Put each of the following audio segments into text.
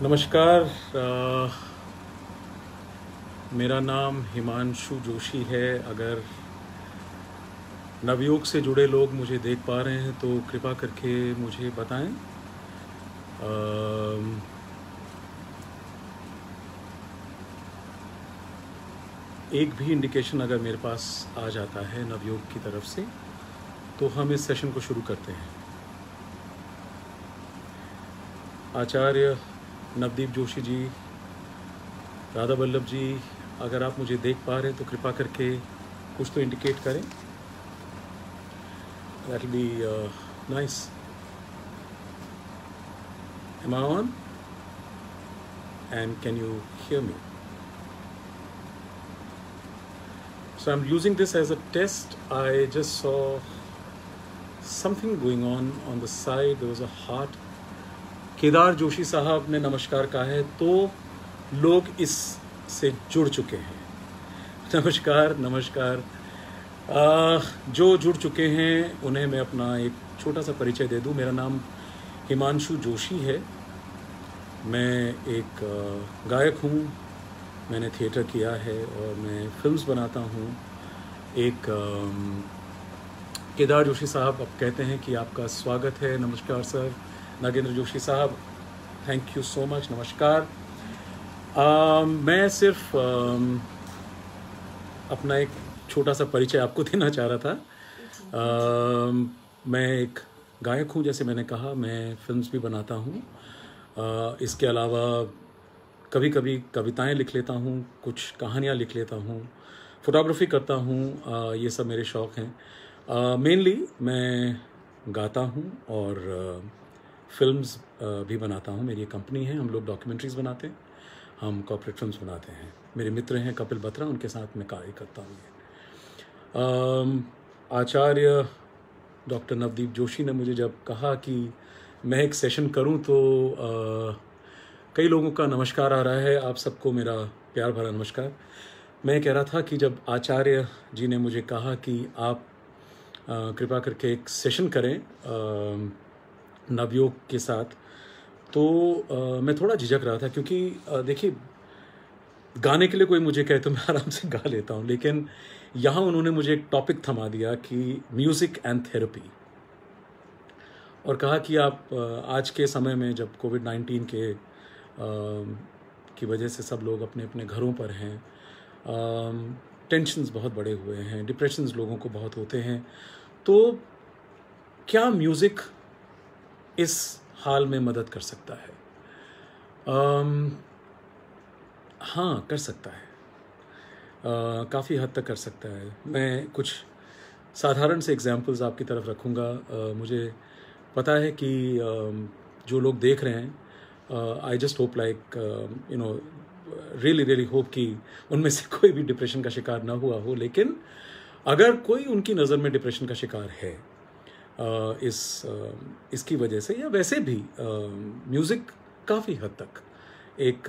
नमस्कार। मेरा नाम हिमांशु जोशी है। अगर नवयोग से जुड़े लोग मुझे देख पा रहे हैं तो कृपा करके मुझे बताएं। एक भी इंडिकेशन अगर मेरे पास आ जाता है नवयोग की तरफ से तो हम इस सेशन को शुरू करते हैं। आचार्य नवदीप जोशी जी, राधा वल्लभ जी, अगर आप मुझे देख पा रहे हैं तो कृपा करके कुछ तो इंडिकेट करें। That will be nice. Am I on? And can you hear me? So I'm using this as a test. I just saw something going on the side. There was a heart. Kedar Joshi साहब ने नमस्कार कहा है तो लोग इस से जुड़ चुके हैं। नमस्कार नमस्कार। जो जुड़ चुके हैं उन्हें मैं अपना एक छोटा सा परिचय दे दूं। मेरा नाम हिमांशु जोशी है। मैं एक गायक हूं। मैंने थिएटर किया है और मैं फिल्म्स बनाता हूं। एक केदार जोशी साहब अब कहते हैं कि आपका स्वागत है। नमस्कार सर। नागेंद्र जोशी साहब, थैंक यू सो मच। नमस्कार। मैं सिर्फ अपना एक छोटा सा परिचय आपको देना चाह रहा था। मैं एक गायक हूँ, जैसे मैंने कहा। मैं फिल्म्स भी बनाता हूँ। इसके अलावा कभी कभी कविताएं लिख लेता हूँ, कुछ कहानियाँ लिख लेता हूँ, फोटोग्राफी करता हूँ। ये सब मेरे शौक़ हैं। मेनली मैं गाता हूँ और फिल्म्स भी बनाता हूँ। मेरी एक कंपनी है, हम लोग डॉक्यूमेंट्रीज़ बनाते हैं, हम कॉर्पोरेट फिल्म्स बनाते हैं। मेरे मित्र हैं कपिल बत्रा, उनके साथ मैं कार्य करता हूँ। आचार्य डॉक्टर नवदीप जोशी ने मुझे जब कहा कि मैं एक सेशन करूं तो कई लोगों का नमस्कार आ रहा है। आप सबको मेरा प्यार भरा नमस्कार। मैं कह रहा था कि जब आचार्य जी ने मुझे कहा कि आप कृपा करके एक सेशन करें नवयोग के साथ, तो मैं थोड़ा झिझक रहा था, क्योंकि देखिए, गाने के लिए कोई मुझे कहे तो मैं आराम से गा लेता हूँ, लेकिन यहाँ उन्होंने मुझे एक टॉपिक थमा दिया कि म्यूज़िक एंड थेरेपी, और कहा कि आप आज के समय में जब कोविड-19 की वजह से सब लोग अपने अपने घरों पर हैं, टेंशन्स बहुत बढ़े हुए हैं, डिप्रेशंस लोगों को बहुत होते हैं, तो क्या म्यूज़िक इस हाल में मदद कर सकता है? हाँ, कर सकता है। काफ़ी हद तक कर सकता है। मैं कुछ साधारण से एग्जांपल्स आपकी तरफ रखूँगा। मुझे पता है कि जो लोग देख रहे हैं, I just hope like really hope कि उनमें से कोई भी डिप्रेशन का शिकार ना हुआ हो, लेकिन अगर कोई उनकी नज़र में डिप्रेशन का शिकार है इसकी वजह से, या वैसे भी म्यूज़िक काफ़ी हद तक एक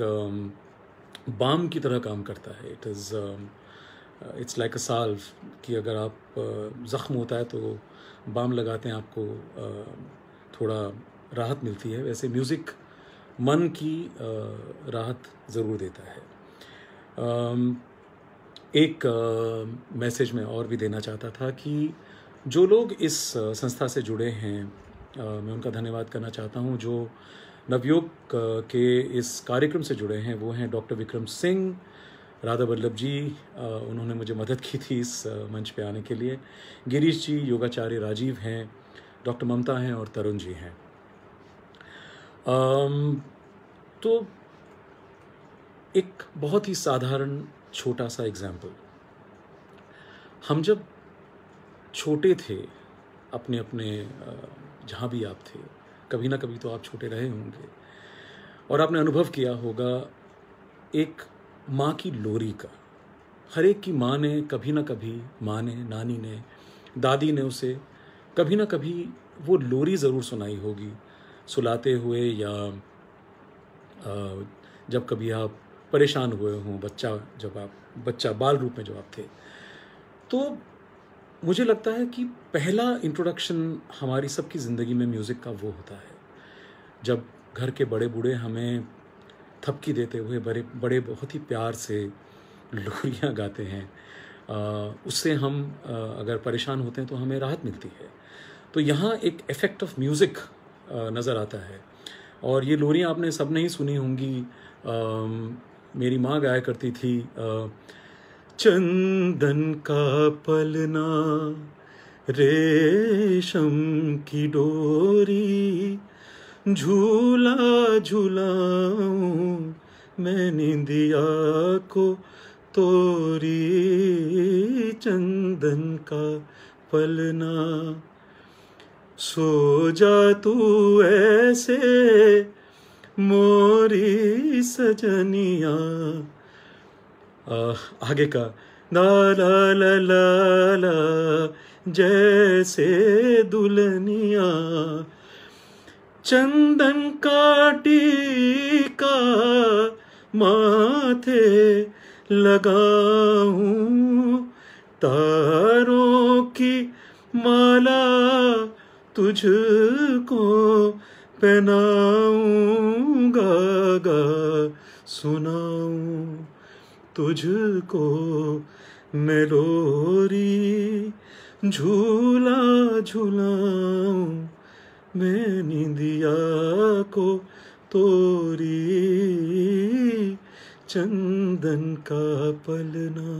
बाम की तरह काम करता है। इट्स लाइक अ साल्व, कि अगर आप ज़ख्म होता है तो बाम लगाते हैं, आपको थोड़ा राहत मिलती है। वैसे म्यूज़िक मन की राहत ज़रूर देता है। एक मैसेज मैं और भी देना चाहता था कि जो लोग इस संस्था से जुड़े हैं, मैं उनका धन्यवाद करना चाहता हूँ। जो नवयोग के इस कार्यक्रम से जुड़े हैं वो हैं डॉक्टर विक्रम सिंह, राधा वल्लभ जी, उन्होंने मुझे मदद की थी इस मंच पे आने के लिए। गिरीश जी, योगाचार्य राजीव हैं, डॉक्टर ममता हैं और तरुण जी हैं। तो एक बहुत ही साधारण छोटा सा एग्जाम्पल, हम जब छोटे थे, अपने अपने जहाँ भी आप थे, कभी ना कभी तो आप छोटे रहे होंगे और आपने अनुभव किया होगा एक माँ की लोरी का। हर एक की माँ ने कभी ना कभी, माँ ने, नानी ने, दादी ने उसे कभी ना कभी वो लोरी ज़रूर सुनाई होगी, सुलाते हुए, या जब कभी आप परेशान हुए हों, बच्चा बाल रूप में जब आप थे। तो मुझे लगता है कि पहला इंट्रोडक्शन हमारी सबकी ज़िंदगी में म्यूज़िक का वो होता है, जब घर के बड़े बूढ़े हमें थपकी देते हुए बड़े बड़े बहुत ही प्यार से लोरियां गाते हैं। उससे हम अगर परेशान होते हैं तो हमें राहत मिलती है। तो यहाँ एक इफ़ेक्ट ऑफ म्यूज़िक नज़र आता है। और ये लोरियां आपने सब नहीं सुनी होंगी। मेरी माँ गाया करती थी, चंदन का पलना रेशम की डोरी, झूला झूलाऊं मैं निंदिया को तोरी, चंदन का पलना। सो जा तू ऐसे मोरी सजनिया। आगे का ला ला ला ला ला जैसे दुल्हनिया, चंदन का टीका माथे लगाऊं, तारों की माला तुझको पहनाऊंगा, गा सुनाऊं तुझको मैं लोरी, झूला झूलाऊं मैं निंदिया को तोरी, चंदन का पलना।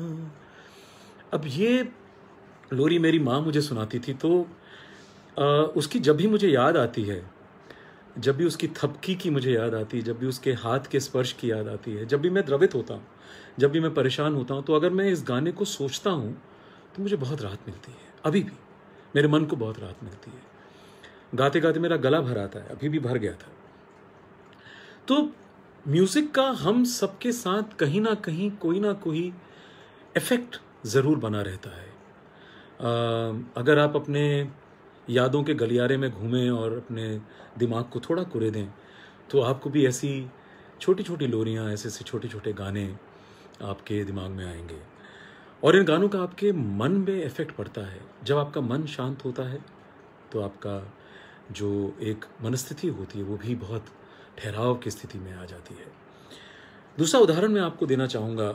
अब ये लोरी मेरी माँ मुझे सुनाती थी, तो उसकी जब भी मुझे याद आती है, जब भी उसकी थपकी की मुझे याद आती है, जब भी उसके हाथ के स्पर्श की याद आती है, जब भी मैं द्रवित होता हूँ, जब भी मैं परेशान होता हूँ, तो अगर मैं इस गाने को सोचता हूँ तो मुझे बहुत राहत मिलती है। अभी भी मेरे मन को बहुत राहत मिलती है। गाते गाते मेरा गला भर आता है, अभी भी भर गया था। तो म्यूज़िक का हम सबके साथ कहीं ना कहीं कोई ना कोई इफ़ेक्ट ज़रूर बना रहता है। अगर आप अपने यादों के गलियारे में घूमें और अपने दिमाग को थोड़ा कुरेदें, तो आपको भी ऐसी छोटी छोटी लोरियाँ, ऐसे छोटे छोटे गाने आपके दिमाग में आएंगे। और इन गानों का आपके मन में इफ़ेक्ट पड़ता है। जब आपका मन शांत होता है तो आपका जो एक मनस्थिति होती है वो भी बहुत ठहराव की स्थिति में आ जाती है। दूसरा उदाहरण मैं आपको देना चाहूँगा।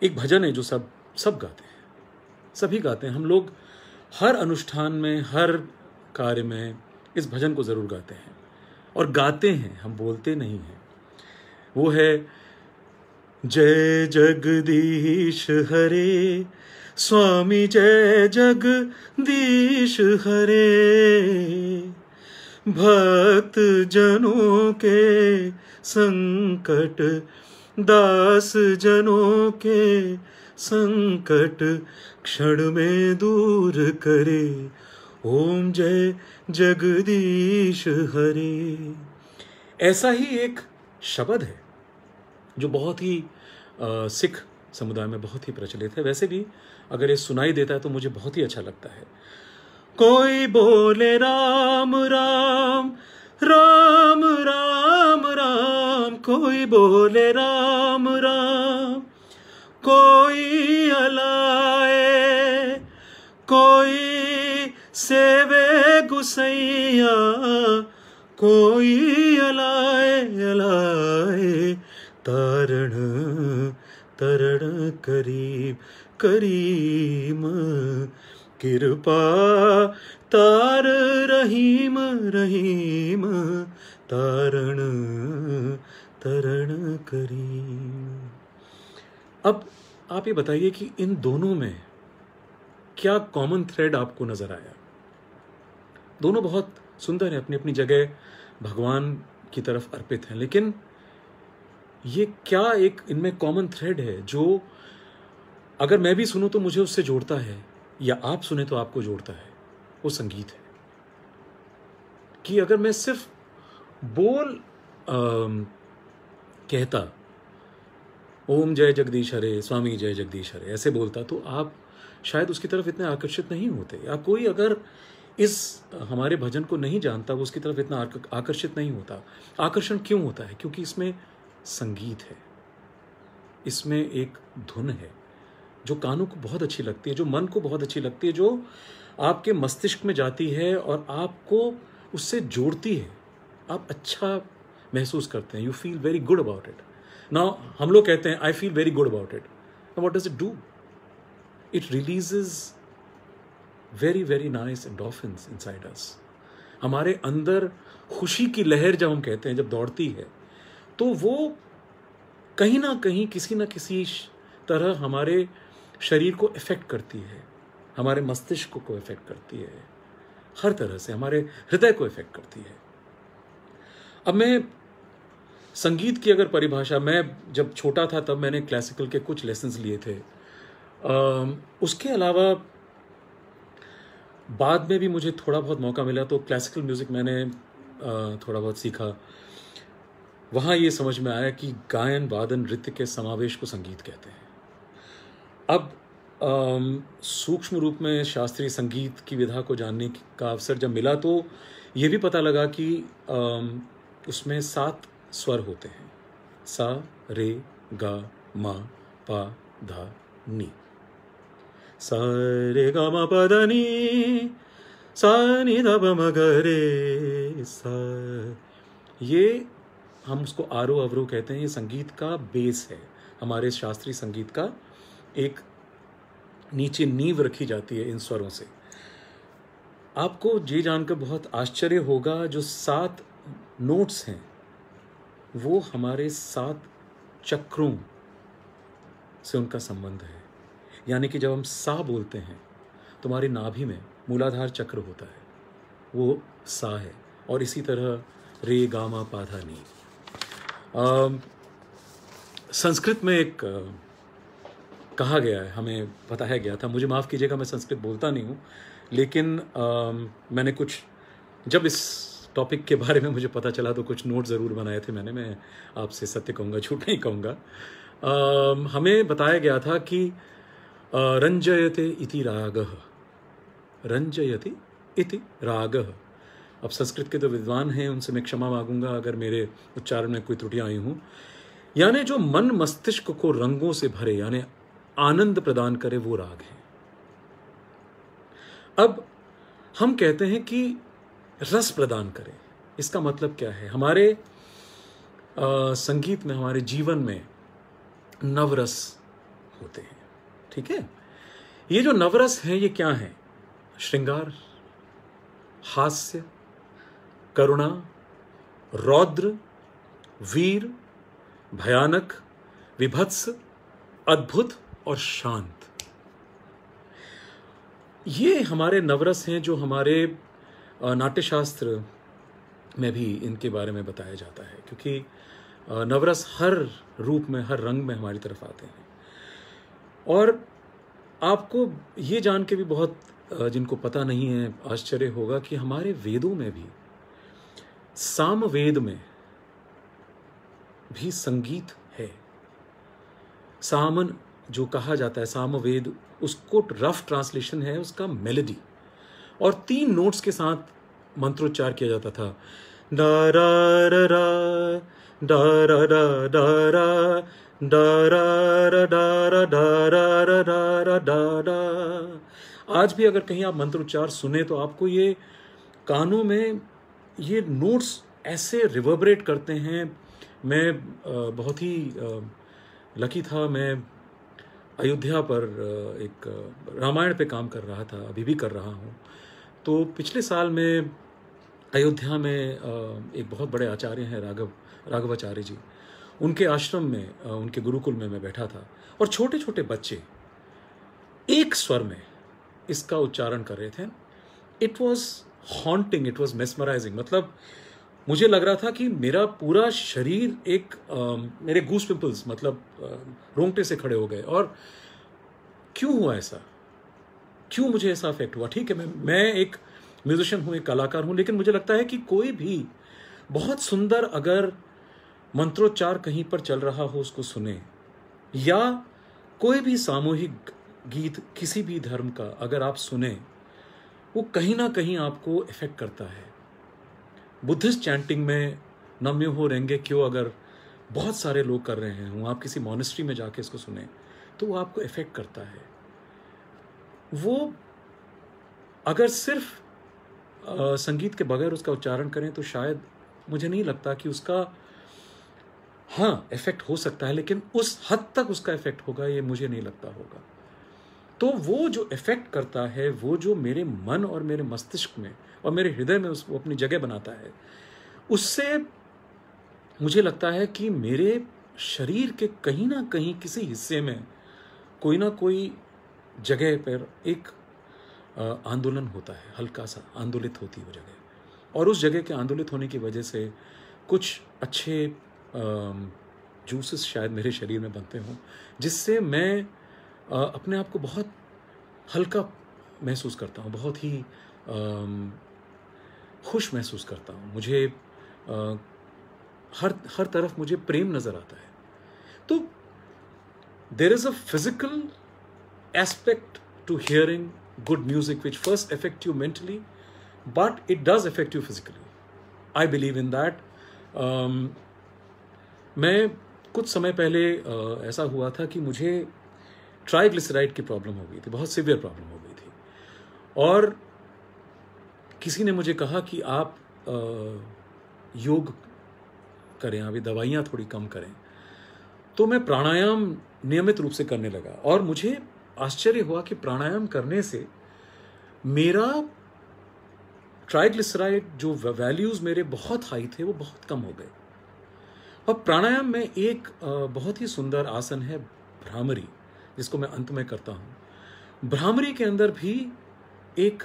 एक भजन है जो सब गाते हैं, सभी गाते हैं। हम लोग हर अनुष्ठान में, हर कार्य में इस भजन को ज़रूर गाते हैं और गाते हैं, हम बोलते नहीं हैं। वो है, जय जगदीश हरे स्वामी, जय जगदीश हरे, भक्त जनों के संकट, दास जनों के संकट क्षण में दूर करे, ओम जय जगदीश हरे। ऐसा ही एक शब्द है जो बहुत ही सिख समुदाय में बहुत ही प्रचलित है। वैसे भी अगर ये सुनाई देता है तो मुझे बहुत ही अच्छा लगता है। कोई बोले राम राम राम राम राम, कोई बोले राम राम, कोई अलाए, कोई सेवे गुसैया, कोई अलाए अलाए, तारण तरण करीम करीम, कृपा तार रहीम रहीम, तारण तरण करीम। अब आप ये बताइए कि इन दोनों में क्या कॉमन थ्रेड आपको नजर आया? दोनों बहुत सुंदर है, अपनी अपनी जगह भगवान की तरफ अर्पित हैं, लेकिन ये क्या एक इनमें कॉमन थ्रेड है जो अगर मैं भी सुनूं तो मुझे उससे जोड़ता है, या आप सुने तो आपको जोड़ता है? वो संगीत है। कि अगर मैं सिर्फ बोल कहता ओम जय जगदीश हरे, स्वामी जय जगदीश हरे, ऐसे बोलता, तो आप शायद उसकी तरफ इतने आकर्षित नहीं होते। या कोई अगर इस हमारे भजन को नहीं जानता, वो उसकी तरफ इतना आकर्षित नहीं होता। आकर्षण क्यों होता है? क्योंकि इसमें संगीत है, इसमें एक धुन है जो कानों को बहुत अच्छी लगती है, जो मन को बहुत अच्छी लगती है, जो आपके मस्तिष्क में जाती है और आपको उससे जोड़ती है। आप अच्छा महसूस करते हैं, you feel very good about it. Now हम लोग कहते हैं I feel very good about it. What does it do? It releases very very nice endorphins inside us. हमारे अंदर खुशी की लहर जब हम कहते हैं, जब दौड़ती है, तो वो कहीं ना कहीं किसी न किसी तरह हमारे शरीर को इफेक्ट करती है, हमारे मस्तिष्क को इफेक्ट करती है, हर तरह से हमारे हृदय को इफेक्ट करती है. अब मैं संगीत की अगर परिभाषा, मैं जब छोटा था तब मैंने क्लासिकल के कुछ लेसन्स लिए थे. उसके अलावा बाद में भी मुझे थोड़ा बहुत मौका मिला तो क्लासिकल म्यूज़िक मैंने थोड़ा बहुत सीखा. वहाँ ये समझ में आया कि गायन वादन नृत्य के समावेश को संगीत कहते हैं. अब सूक्ष्म रूप में शास्त्रीय संगीत की विधा को जानने का अवसर जब मिला तो ये भी पता लगा कि उसमें 7 स्वर होते हैं. सा, रे, गा, मा, पा, धा, नी. सा रे गा मा पा धा नी, सा नी धा पा मा गा रे सा. ये हम उसको आरोह अवरोह कहते हैं. ये संगीत का बेस है. हमारे शास्त्रीय संगीत का एक नीचे नींव रखी जाती है इन स्वरों से. आपको ये जानकर बहुत आश्चर्य होगा, जो 7 नोट्स हैं वो हमारे 7 चक्रों से उनका संबंध है. यानी कि जब हम सा बोलते हैं तुम्हारी नाभि में मूलाधार चक्र होता है, वो सा है. और इसी तरह रे, गा, मा, पा, धा, नी. संस्कृत में एक कहा गया है, हमें बताया गया था, मुझे माफ़ कीजिएगा मैं संस्कृत बोलता नहीं हूँ, लेकिन मैंने कुछ, जब इस टॉपिक के बारे में मुझे पता चला तो कुछ नोट ज़रूर बनाए थे मैंने. मैं आपसे सत्य कहूँगा, झूठ नहीं कहूँगा. हमें बताया गया था कि रंजयते इति रागः, रंजयति इति रागः. अब संस्कृत के जो विद्वान हैं उनसे मैं क्षमा मांगूंगा अगर मेरे उच्चारण में कोई त्रुटियां आई हूं. यानी जो मन मस्तिष्क को रंगों से भरे, यानी आनंद प्रदान करे, वो राग है. अब हम कहते हैं कि रस प्रदान करे. इसका मतलब क्या है? हमारे संगीत में, हमारे जीवन में नवरस होते हैं. ठीक है. ये जो नवरस हैं ये क्या हैं? श्रृंगार, हास्य, करुणा, रौद्र, वीर, भयानक, विभत्स, अद्भुत और शांत. ये हमारे नवरस हैं जो हमारे नाट्यशास्त्र में भी इनके बारे में बताया जाता है, क्योंकि नवरस हर रूप में, हर रंग में हमारी तरफ आते हैं. और आपको ये जान के भी बहुत, जिनको पता नहीं है, आश्चर्य होगा कि हमारे वेदों में भी, सामवेद में भी संगीत है. सामन जो कहा जाता है, सामवेद, उसको रफ ट्रांसलेशन है उसका मेलोडी, और 3 नोट्स के साथ मंत्रोच्चार किया जाता था. डा रा रा रा, डा रा रा डा रा, डा रा रा डा रा, डा रा रा डा रा डा डा. आज भी अगर कहीं आप मंत्रोच्चार सुने तो आपको ये कानों में ये नोट्स ऐसे रिवर्बरेट करते हैं. मैं बहुत ही लकी था. मैं अयोध्या पर एक रामायण पे काम कर रहा था, अभी भी कर रहा हूँ. तो पिछले साल में अयोध्या में एक बहुत बड़े आचार्य हैं, राघवाचार्य जी. उनके आश्रम में, उनके गुरुकुल में मैं बैठा था, और छोटे छोटे बच्चे एक स्वर में इसका उच्चारण कर रहे थे. It was haunting, it was mesmerising. मतलब मुझे लग रहा था कि मेरा पूरा शरीर एक मेरे गूस पिंपल्स, मतलब रोंगटे से खड़े हो गए. और क्यों हुआ ऐसा? क्यों मुझे ऐसा अफेक्ट हुआ? ठीक है, मैं एक म्यूजिशियन हूँ, एक कलाकार हूँ, लेकिन मुझे लगता है कि कोई भी बहुत सुंदर अगर मंत्रोच्चार कहीं पर चल रहा हो उसको सुने, या कोई भी सामूहिक गीत किसी भी धर्म का अगर आप सुने, वो कहीं ना कहीं आपको इफेक्ट करता है. बुद्धिस्ट चैंटिंग में नम्यो हो रेंगे क्यों अगर बहुत सारे लोग कर रहे हैं, आप किसी मॉनेस्ट्री में जाके इसको सुने तो वो आपको इफेक्ट करता है. वो अगर सिर्फ संगीत के बगैर उसका उच्चारण करें तो शायद मुझे नहीं लगता कि उसका, हाँ इफेक्ट हो सकता है, लेकिन उस हद तक उसका इफेक्ट होगा ये मुझे नहीं लगता होगा। तो वो जो इफेक्ट करता है, वो जो मेरे मन और मेरे मस्तिष्क में और मेरे हृदय में उसको अपनी जगह बनाता है, उससे मुझे लगता है कि मेरे शरीर के कहीं ना कहीं किसी हिस्से में कोई ना कोई जगह पर एक आंदोलन होता है, हल्का सा आंदोलित होती है वो जगह, और उस जगह के आंदोलित होने की वजह से कुछ अच्छे जूसेस शायद मेरे शरीर में बनते हों, जिससे मैं अपने आप को बहुत हल्का महसूस करता हूँ, बहुत ही खुश महसूस करता हूँ। मुझे हर तरफ मुझे प्रेम नज़र आता है। तो there is a physical aspect to hearing good music which first affect you mentally, but it does affect you physically. I believe in that. मैं कुछ समय पहले ऐसा हुआ था कि मुझे ट्राइग्लिसराइड की प्रॉब्लम हो गई थी, बहुत सीवियर प्रॉब्लम हो गई थी, और किसी ने मुझे कहा कि आप योग करें, अभी दवाइयाँ थोड़ी कम करें। तो मैं प्राणायाम नियमित रूप से करने लगा, और मुझे आश्चर्य हुआ कि प्राणायाम करने से मेरा ट्राइग्लिसराइड जो वैल्यूज़ मेरे बहुत हाई थे वो बहुत कम हो गए। और प्राणायाम में एक बहुत ही सुंदर आसन है भ्रामरी, जिसको मैं अंत में करता हूँ। भ्रामरी के अंदर भी एक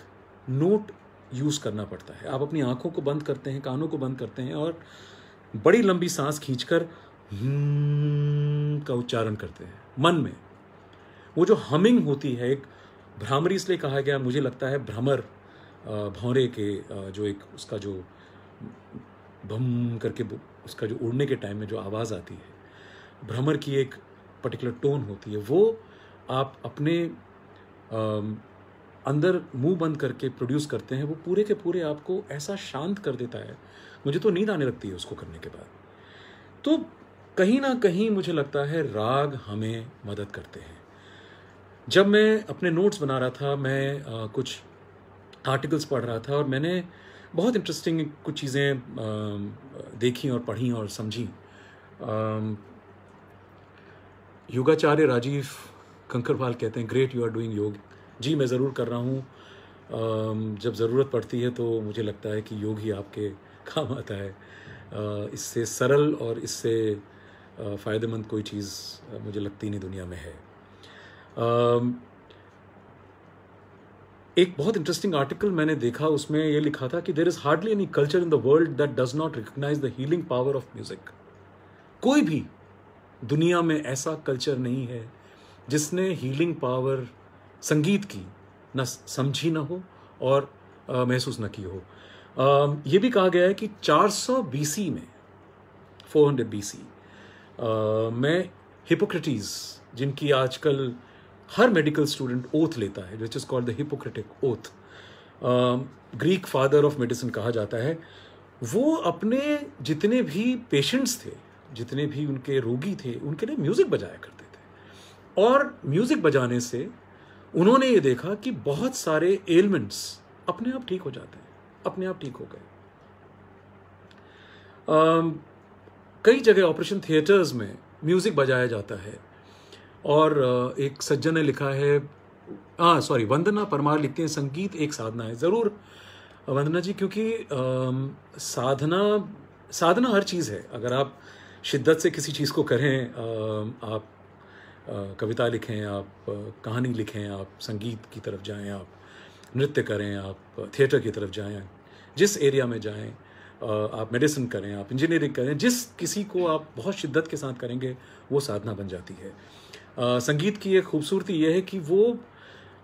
नोट यूज़ करना पड़ता है। आप अपनी आंखों को बंद करते हैं, कानों को बंद करते हैं, और बड़ी लंबी सांस खींचकर का उच्चारण करते हैं मन में। वो जो हमिंग होती है, एक भ्रामरी इसलिए कहा गया, मुझे लगता है भ्रमर भौरे के जो एक उसका जो भम करके उसका जो उड़ने के टाइम में जो आवाज़ आती है, भ्रमर की एक पर्टिकुलर टोन होती है, वो आप अपने अंदर मुंह बंद करके प्रोड्यूस करते हैं। वो पूरे के पूरे आपको ऐसा शांत कर देता है, मुझे तो नींद आने लगती है उसको करने के बाद। तो कहीं ना कहीं मुझे लगता है राग हमें मदद करते हैं। जब मैं अपने नोट्स बना रहा था, मैं कुछ आर्टिकल्स पढ़ रहा था, और मैंने बहुत इंटरेस्टिंग कुछ चीज़ें देखी और पढ़ी और समझी। योगाचार्य राजीव कंकरवाल कहते हैं, ग्रेट यू आर डूइंग योग। जी मैं ज़रूर कर रहा हूँ। जब ज़रूरत पड़ती है तो मुझे लगता है कि योग ही आपके काम आता है। इससे सरल और इससे फ़ायदेमंद कोई चीज़ मुझे लगती नहीं दुनिया में है। एक बहुत इंटरेस्टिंग आर्टिकल मैंने देखा, उसमें यह लिखा था कि there is hardly any culture in the world that does not recognise the healing power of music. कोई भी दुनिया में ऐसा कल्चर नहीं है जिसने हीलिंग पावर संगीत की न समझी ना हो और महसूस न की हो। ये भी कहा गया है कि 400 BC में, 400 BC में हिपोक्रेटिस, जिनकी आजकल हर मेडिकल स्टूडेंट ओथ लेता है, which is called the Hippocratic oath, Greek father of medicine कहा जाता है, वो अपने जितने भी पेशेंट्स थे, जितने भी उनके रोगी थे, उनके लिए म्यूज़िक बजाया करते थे। और म्यूज़िक बजाने से उन्होंने ये देखा कि बहुत सारे एलिमेंट्स अपने आप ठीक हो जाते हैं, अपने आप ठीक हो गए। कई जगह ऑपरेशन थिएटर्स में म्यूज़िक बजाया जाता है। और एक सज्जन ने लिखा है, वंदना परमार लिखती हैं, संगीत एक साधना है। ज़रूर वंदना जी, क्योंकि साधना हर चीज़ है। अगर आप शिद्दत से किसी चीज़ को करें, आप कविता लिखें, आप कहानी लिखें, आप संगीत की तरफ जाएं, आप नृत्य करें, आप थिएटर की तरफ जाएं, जिस एरिया में जाएं, आप मेडिसिन करें, आप इंजीनियरिंग करें, जिस किसी को आप बहुत शिद्दत के साथ करेंगे वो साधना बन जाती है। संगीत की एक खूबसूरती यह है कि वो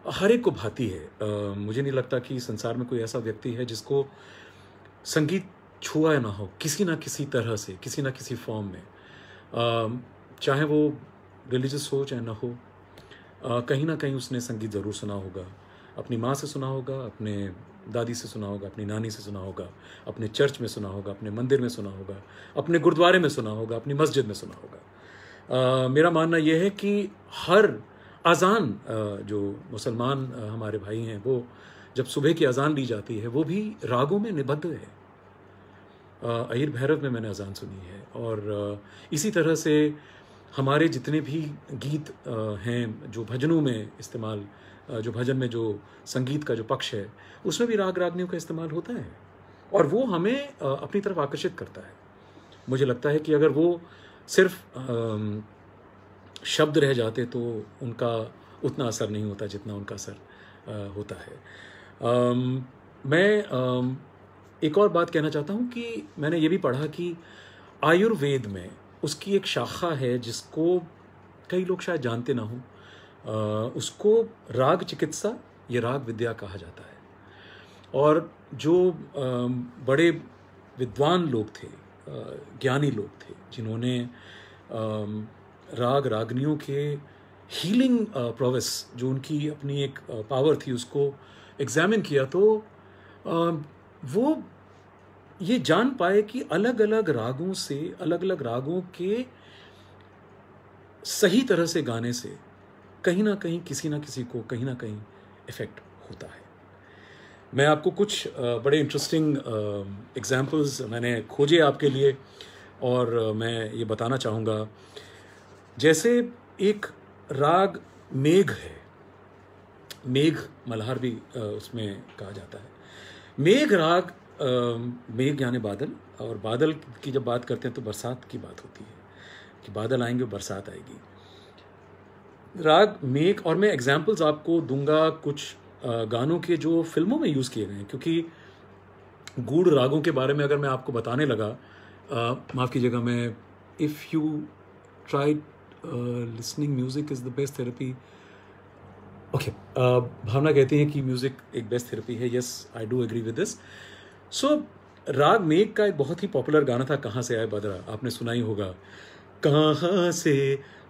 हर एक को भाती है। मुझे नहीं लगता कि संसार में कोई ऐसा व्यक्ति है जिसको संगीत छुआ ना हो, किसी ना किसी तरह से, किसी ना किसी फॉर्म में। चाहे वो रिलीजियस हो चाहे ना हो, कहीं ना कहीं उसने संगीत ज़रूर सुना होगा। अपनी माँ से सुना होगा, अपने दादी से सुना होगा, अपनी नानी से सुना होगा, अपने चर्च में सुना होगा, अपने मंदिर में सुना होगा, अपने गुरुद्वारे में सुना होगा, अपनी मस्जिद में सुना होगा। मेरा मानना यह है कि हर अज़ान, जो मुसलमान हमारे भाई हैं, वो जब सुबह की अज़ान ली जाती है वो भी रागों में निबद्ध है। अहिर भैरव में मैंने अजान सुनी है। और इसी तरह से हमारे जितने भी गीत हैं जो भजनों में इस्तेमाल, जो भजन में जो संगीत का जो पक्ष है उसमें भी राग रागनियों का इस्तेमाल होता है और वो हमें अपनी तरफ आकर्षित करता है। मुझे लगता है कि अगर वो सिर्फ शब्द रह जाते तो उनका उतना असर नहीं होता जितना उनका असर होता है। मैं एक और बात कहना चाहता हूँ कि मैंने ये भी पढ़ा कि आयुर्वेद में उसकी एक शाखा है जिसको कई लोग शायद जानते ना हों, उसको राग चिकित्सा या राग विद्या कहा जाता है। और जो बड़े विद्वान लोग थे, ज्ञानी लोग थे, जिन्होंने राग रागनियों के हीलिंग प्रोवेस, जो उनकी अपनी एक पावर थी, उसको एग्जामिन किया तो वो ये जान पाए कि अलग अलग रागों से, अलग अलग रागों के सही तरह से गाने से कहीं ना कहीं किसी ना किसी को कहीं ना कहीं इफेक्ट होता है। मैं आपको कुछ बड़े इंटरेस्टिंग एग्जाम्पल्स मैंने खोजे आपके लिए और मैं ये बताना चाहूँगा। जैसे एक राग मेघ है, मेघ मल्हार भी उसमें कहा जाता है। मेघ राग, मेघ यानी बादल, और बादल की जब बात करते हैं तो बरसात की बात होती है कि बादल आएंगे और बरसात आएगी। राग मेघ, और मैं एग्जाम्पल्स आपको दूंगा कुछ गानों के जो फिल्मों में यूज़ किए गए हैं, क्योंकि गूढ़ रागों के बारे में अगर मैं आपको बताने लगा, माफ़ कीजिएगा, मैं if you try listening music is the best therapy. Okay, Bhavna कहती हैं कि म्यूज़िक एक बेस्ट थेरेपी है। Yes, I do agree with this. So raag Megh का एक बहुत ही पॉपुलर गाना था, कहाँ से आए बदरा, आपने सुना ही होगा। कहाँ से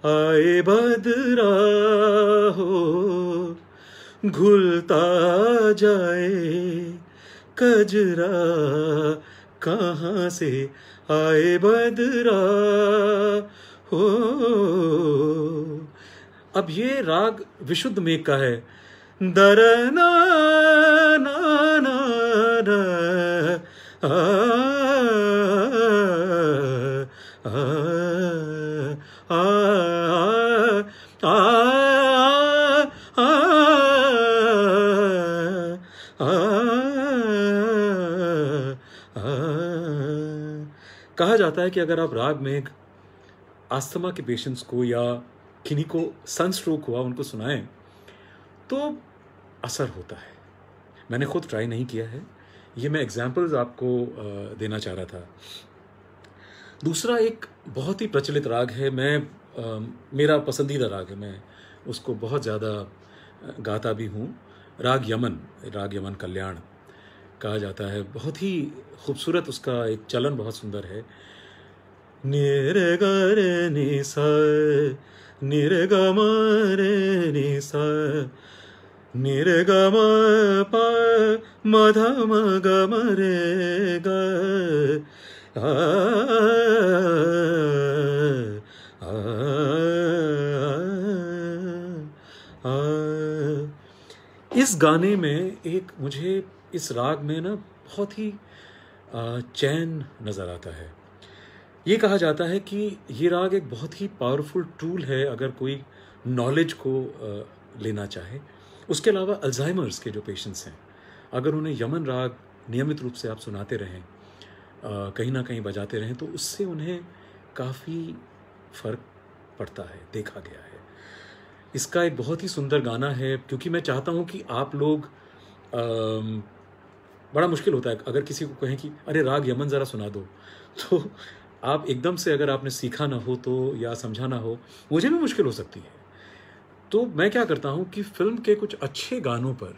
आए बदरा हो, घुलता जाए कजरा, कहाँ से आए बदरा हो। अब ये राग विशुद्ध मेघ का है। दर ना ना ना ना आ आ आ कहा जाता है कि अगर आप राग मेघ अस्थमा के पेशेंट्स को या किन्हीं को सनस्ट्रोक हुआ उनको सुनाएं तो असर होता है। मैंने खुद ट्राई नहीं किया है, ये मैं एग्जाम्पल्स आपको देना चाह रहा था। दूसरा एक बहुत ही प्रचलित राग है, मेरा पसंदीदा राग है, मैं उसको बहुत ज़्यादा गाता भी हूँ। राग यमन, राग यमन कल्याण कहा जाता है। बहुत ही खूबसूरत उसका एक चलन बहुत सुंदर है। निरे ग रे नि सा, निरे ग म रे नि सा, निरे ग म प म ध म ग म रे ग आ आ आ। इस गाने में एक मुझे इस राग में ना बहुत ही चैन नज़र आता है। ये कहा जाता है कि ये राग एक बहुत ही पावरफुल टूल है अगर कोई नॉलेज को लेना चाहे। उसके अलावा अल्जाइमर्स के जो पेशेंट्स हैं, अगर उन्हें यमन राग नियमित रूप से आप सुनाते रहें, कहीं ना कहीं बजाते रहें, तो उससे उन्हें काफ़ी फ़र्क पड़ता है, देखा गया है। इसका एक बहुत ही सुंदर गाना है, क्योंकि मैं चाहता हूँ कि आप लोग, बड़ा मुश्किल होता है अगर किसी को कहें कि अरे राग यमन ज़रा सुना दो, तो आप एकदम से अगर आपने सीखा ना हो तो या समझा ना हो, मुझे भी मुश्किल हो सकती है। तो मैं क्या करता हूँ कि फिल्म के कुछ अच्छे गानों पर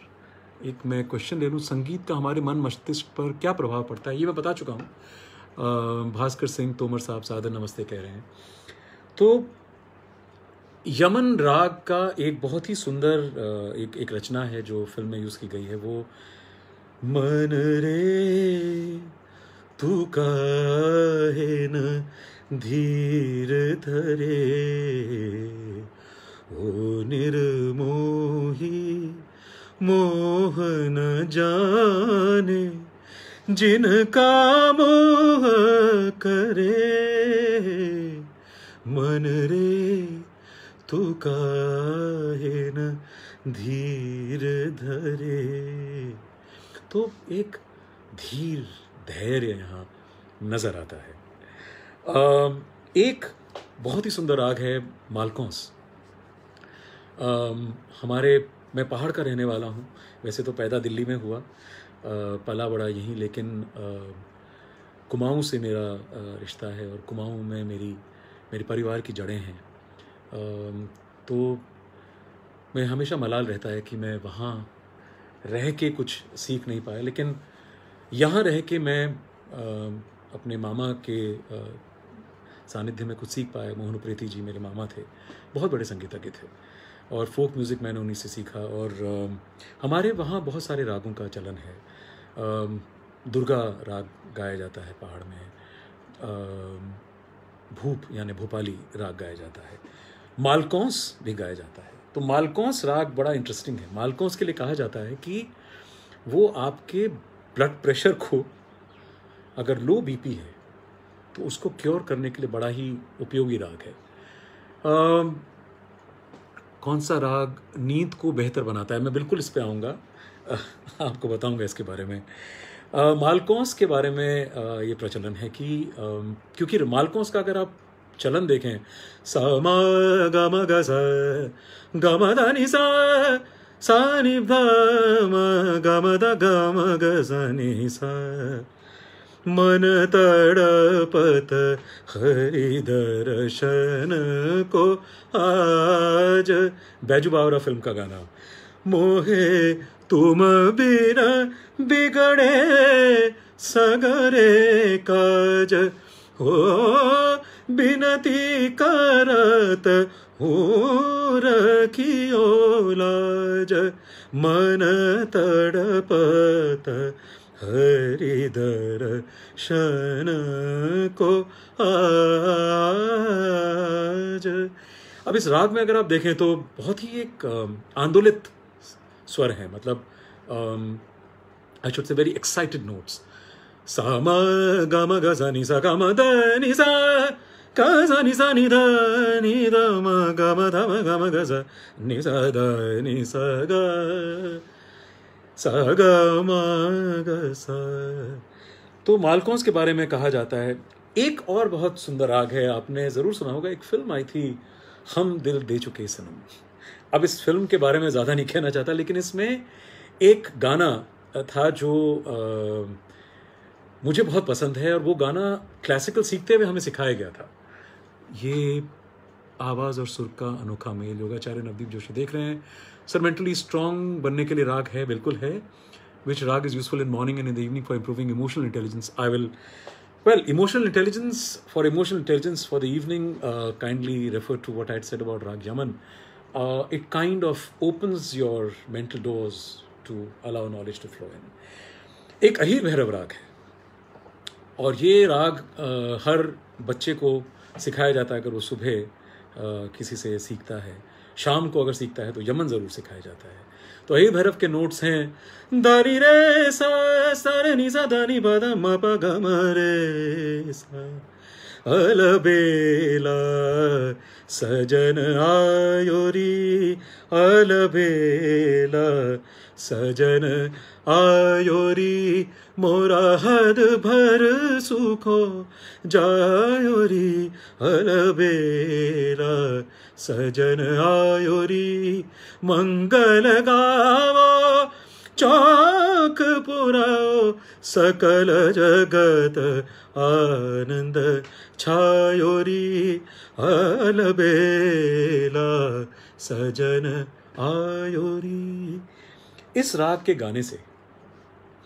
एक मैं क्वेश्चन ले लूँ, संगीत का हमारे मन मस्तिष्क पर क्या प्रभाव पड़ता है, ये मैं बता चुका हूँ। भास्कर सिंह तोमर साहब सादर नमस्ते कह रहे हैं। तो यमन राग का एक बहुत ही सुंदर एक रचना है जो फिल्म में यूज़ की गई है, वो मन रे तू काहे न धीर धरे, ओ निर्मोही मोह न जाने जिनका मोह करे मन रे तू काहे न धीर धरे। तो एक धीर धैर्य यहाँ नजर आता है। एक बहुत ही सुंदर राग है मालकौंस। मैं पहाड़ का रहने वाला हूँ, वैसे तो पैदा दिल्ली में हुआ, पला बड़ा यहीं, लेकिन कुमाऊँ से मेरा रिश्ता है और कुमाऊँ में मेरे परिवार की जड़ें हैं। तो मैं हमेशा मलाल रहता है कि मैं वहाँ रह के कुछ सीख नहीं पाया, लेकिन यहाँ रह के मैं अपने मामा के सानिध्य में कुछ सीख पाया। मोहन प्रीति जी मेरे मामा थे, बहुत बड़े संगीतज्ञ थे, और फोक म्यूज़िक मैंने उन्हीं से सीखा। और हमारे वहाँ बहुत सारे रागों का चलन है। दुर्गा राग गाया जाता है पहाड़ में, भूप यानी भोपाली राग गाया जाता है, मालकौंस भी गाया जाता है। तो मालकौंस राग बड़ा इंटरेस्टिंग है। मालकौंस के लिए कहा जाता है कि वो आपके ब्लड प्रेशर को, अगर लो बीपी है तो उसको क्योर करने के लिए बड़ा ही उपयोगी राग है। कौन सा राग नींद को बेहतर बनाता है, मैं बिल्कुल इस पे आऊँगा, आपको बताऊँगा इसके बारे में। मालकौंस के बारे में ये प्रचलन है कि क्योंकि मालकौंस का अगर आप चलन देखें, सा मा ग म ग सा ग म ध नि सा सा नि ध म ग म ध ग म ग सा नि सा, मन तड़पत हरि दर्शन को आज, बैजू बावरा फिल्म का गाना। मोहे तुम बिना बिगड़े सगरे काज, हो बिनती करत हो रखियो लाज, मन तड़पत हरि दर्शन को आज। अब इस राग में अगर आप देखें तो बहुत ही एक आंदोलित स्वर है, मतलब I should say very excited notes. सा म ग म ग सा नि सा ग म द नि सा ग सा नि सा नि द म ग म ध म ग म ग सा नि सा द नि सा ग सा ग म ग सा। तो मालकौंस के बारे में कहा जाता है। एक और बहुत सुंदर राग है, आपने ज़रूर सुना होगा, एक फिल्म आई थी हम दिल दे चुके सनम। अब इस फिल्म के बारे में ज़्यादा नहीं कहना चाहता, लेकिन इसमें एक गाना था जो मुझे बहुत पसंद है, और वो गाना क्लासिकल सीखते हुए हमें सिखाया गया था। ये आवाज़ और सुर का अनोखा मेल, योगाचार्य नवदीप जोशी देख रहे हैं। सर मेंटली स्ट्रॉन्ग बनने के लिए राग है, बिल्कुल है। विच राग is useful in morning and in the evening for improving emotional intelligence? I will emotional intelligence for the evening, kindly refer to what I had said about Rag Yaman. It kind of opens your mental doors to allow knowledge to flow in. एक अहीर भैरव राग है, और ये राग हर बच्चे को सिखाया जाता है। अगर वो सुबह किसी से सीखता है, शाम को अगर सीखता है तो यमन ज़रूर सिखाया जाता है। तो अहीर भैरव के नोट्स हैं दारी रे सा सा रे नि सा दा नि ब द म प ग म रे सा, अलबेला सजन आयो री, अलबेला सजन आयो री, मोरा हद भर सुखो जायो री, अलबेला सजन आयो री, मंगल गावो चौक पुराओ, सकल जगत आनंद छायो री, अलबेला सजन आयो री। इस राग के गाने से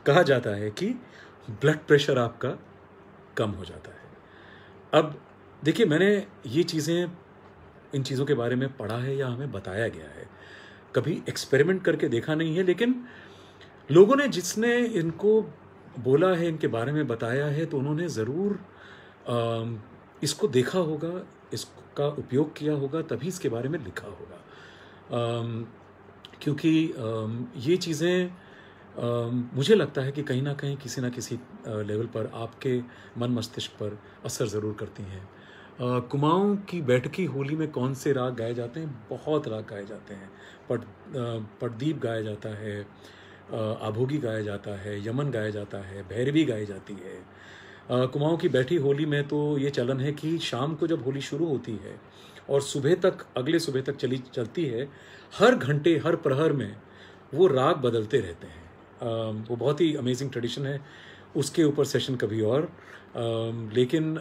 कहा जाता है कि ब्लड प्रेशर आपका कम हो जाता है। अब देखिए, मैंने ये चीज़ें, इन चीज़ों के बारे में पढ़ा है या हमें बताया गया है, कभी एक्सपेरिमेंट करके देखा नहीं है, लेकिन लोगों ने जिसने इनको बोला है, इनके बारे में बताया है, तो उन्होंने ज़रूर इसको देखा होगा, इसका उपयोग किया होगा, तभी इसके बारे में लिखा होगा। क्योंकि ये चीज़ें मुझे लगता है कि कहीं ना कहीं किसी ना किसी लेवल पर आपके मन मस्तिष्क पर असर ज़रूर करती हैं। कुमाऊँ की बैठकी होली में कौन से राग गाए जाते हैं? बहुत राग गाए जाते हैं। पटदीप गाया जाता है, आभोगी गाया जाता है, यमन गाया जाता है, भैरवी गाई जाती है। कुमाऊँ की बैठी होली में तो ये चलन है कि शाम को जब होली शुरू होती है और सुबह तक, अगले सुबह तक चलती है, हर घंटे हर प्रहर में वो राग बदलते रहते हैं। वो बहुत ही अमेजिंग ट्रेडिशन है। उसके ऊपर सेशन कभी और। लेकिन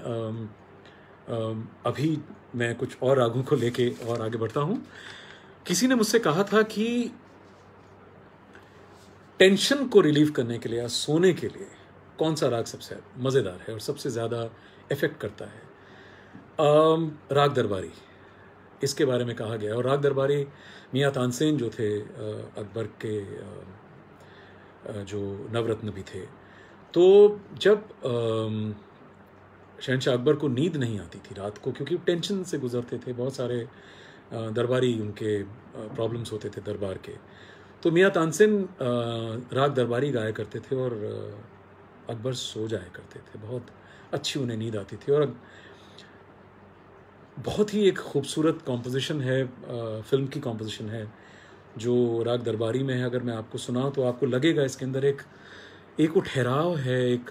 अभी मैं कुछ और रागों को लेके और आगे बढ़ता हूँ। किसी ने मुझसे कहा था कि टेंशन को रिलीव करने के लिए या सोने के लिए कौन सा राग सबसे मज़ेदार है और सबसे ज़्यादा इफ़ेक्ट करता है? राग दरबारी, इसके बारे में कहा गया। और राग दरबारी मियाँ तानसेन जो थे, अकबर के जो नवरत्न भी थे, तो जब शहंशाह अकबर को नींद नहीं आती थी रात को, क्योंकि टेंशन से गुजरते थे, बहुत सारे दरबारी उनके प्रॉब्लम्स होते थे दरबार के, तो मियाँ तानसेन राग दरबारी गाया करते थे और अकबर सो जाया करते थे। बहुत अच्छी उन्हें नींद आती थी। और बहुत ही एक खूबसूरत कॉम्पोजिशन है, फिल्म की कॉम्पोजिशन है जो राग दरबारी में है। अगर मैं आपको सुनाऊं तो आपको लगेगा इसके अंदर एक वो ठहराव है, एक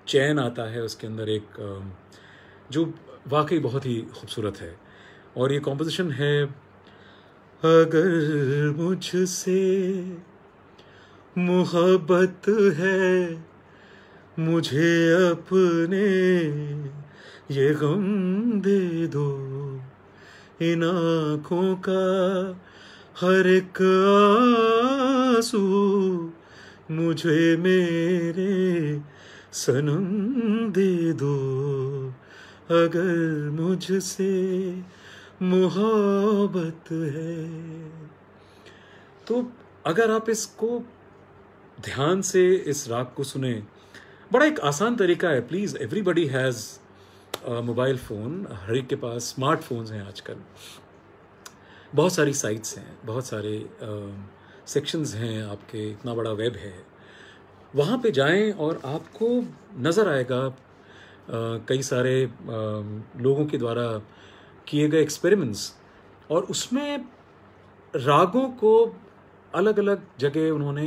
चैन आता है उसके अंदर, एक जो वाकई बहुत ही खूबसूरत है। और ये कॉम्पोजिशन है, अगर मुझसे मोहब्बत है, मुझे अपने ये गम दे दो, इन आँखों का हर एक आंसू मुझे मेरे सनम दे दो, अगर मुझसे मोहब्बत है। तो अगर आप इसको ध्यान से इस राग को सुने, बड़ा एक आसान तरीका है। Please, everybody has mobile phone, हर एक के पास स्मार्टफोन्स हैं आजकल। बहुत सारी साइट्स हैं, बहुत सारे सेक्शंस हैं आपके, इतना बड़ा वेब है। वहाँ पे जाएं और आपको नज़र आएगा कई सारे लोगों के द्वारा किए गए एक्सपेरिमेंट्स, और उसमें रागों को अलग अलग जगह उन्होंने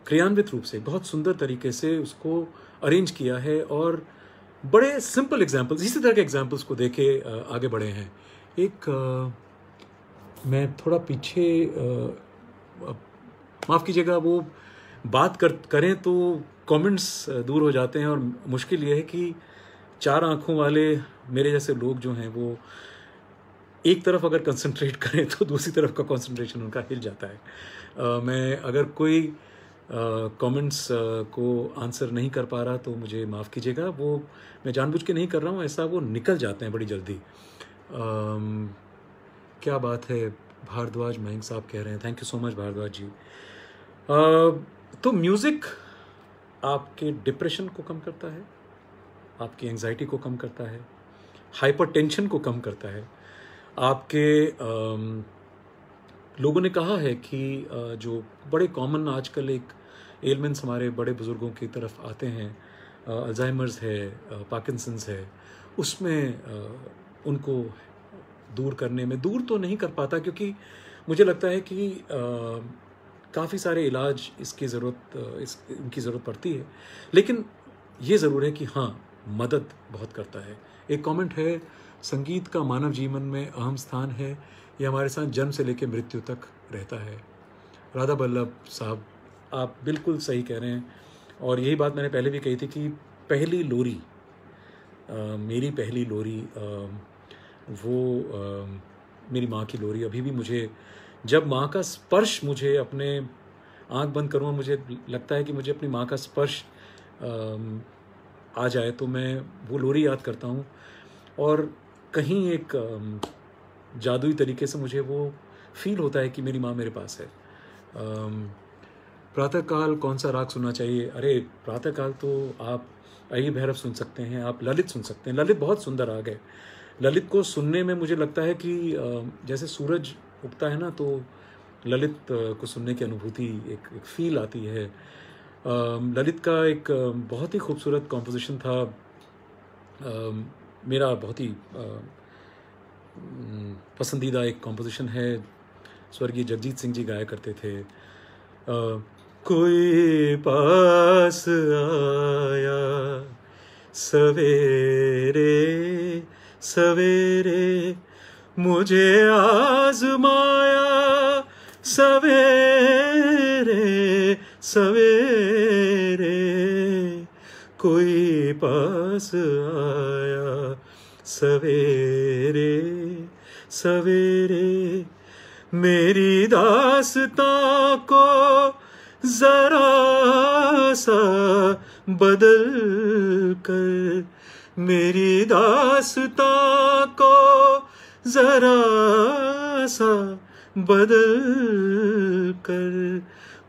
क्रियान्वित रूप से बहुत सुंदर तरीके से उसको अरेंज किया है। और बड़े सिंपल एग्जाम्पल्स, इसी तरह के एग्जाम्पल्स को देके आगे बढ़े हैं। एक मैं थोड़ा पीछे, माफ़ कीजिएगा, वो बात करें तो कमेंट्स दूर हो जाते हैं, और मुश्किल ये है कि चार आंखों वाले मेरे जैसे लोग जो हैं वो एक तरफ अगर कंसंट्रेट करें तो दूसरी तरफ का कंसंट्रेशन उनका हिल जाता है। मैं अगर कोई कमेंट्स को आंसर नहीं कर पा रहा तो मुझे माफ़ कीजिएगा, वो मैं जानबूझ के नहीं कर रहा हूँ, ऐसा वो निकल जाते हैं बड़ी जल्दी। क्या बात है, भारद्वाज महंग साहब कह रहे हैं, thank you so much Bhardwaj ji. तो म्यूज़िक आपके डिप्रेशन को कम करता है, आपकी एंजाइटी को कम करता है, हाइपरटेंशन को कम करता है। आपके लोगों ने कहा है कि जो बड़े कॉमन आजकल एक एलमेंट्स हमारे बड़े बुज़ुर्गों की तरफ आते हैं, अल्जाइमर्स है, पार्किंसंस है, उसमें उनको दूर करने में, दूर तो नहीं कर पाता क्योंकि मुझे लगता है कि काफ़ी सारे इलाज इनकी ज़रूरत पड़ती है, लेकिन ये ज़रूर है कि हाँ, मदद बहुत करता है। एक कमेंट है, संगीत का मानव जीवन में अहम स्थान है, ये हमारे साथ जन्म से लेकर मृत्यु तक रहता है। राधा बल्लभ साहब, आप बिल्कुल सही कह रहे हैं, और यही बात मैंने पहले भी कही थी कि पहली लोरी, मेरी पहली लोरी, वो मेरी माँ की लोरी अभी भी मुझे, जब माँ का स्पर्श, मुझे अपने आँख बंद करूँ, मुझे लगता है कि मुझे अपनी माँ का स्पर्श आ जाए तो मैं वो लोरी याद करता हूँ, और कहीं एक जादुई तरीके से मुझे वो फील होता है कि मेरी माँ मेरे पास है। प्रातःकाल कौन सा राग सुनना चाहिए? अरे प्रातःकाल तो आप अय्यर भैरव सुन सकते हैं, आप ललित सुन सकते हैं। ललित बहुत सुंदर राग है। ललित को सुनने में मुझे लगता है कि जैसे सूरज उगता है ना, तो ललित को सुनने की अनुभूति, एक फील आती है। ललित का एक बहुत ही खूबसूरत कॉम्पोजिशन था, मेरा बहुत ही पसंदीदा एक कॉम्पोजिशन है, स्वर्गीय जगजीत सिंह जी गाया करते थे। कोई पास आया सवेरे सवेरे, मुझे आजमाया सवेरे सवेरे, कोई पास आया सवेरे सवेरे, मेरी दास्तां को जरा सा बदल कर, मेरी दास्तां को जरा सा बदल कर,